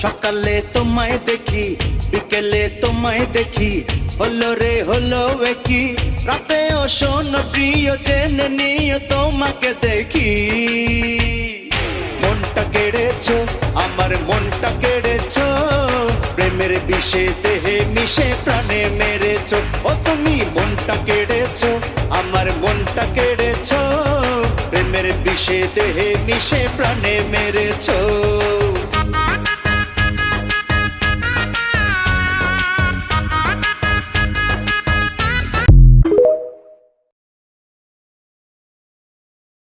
সকালে তোমায় দেখি বিকেলে তোমায় দেখি হলো রে হলো কি রাতেও শোনো প্রিয় জেনে নিও তোমাকে দেখি মনটা কেড়েছো আমার মনটা কেড়েছো প্রেমের বিষে দেহে মিশে প্রাণে মেরেছো ও তুমি মনটা কেড়েছো আমার মনটা কেড়েছো প্রেমের বিষে দেহে মিশে প্রাণে মেরেছো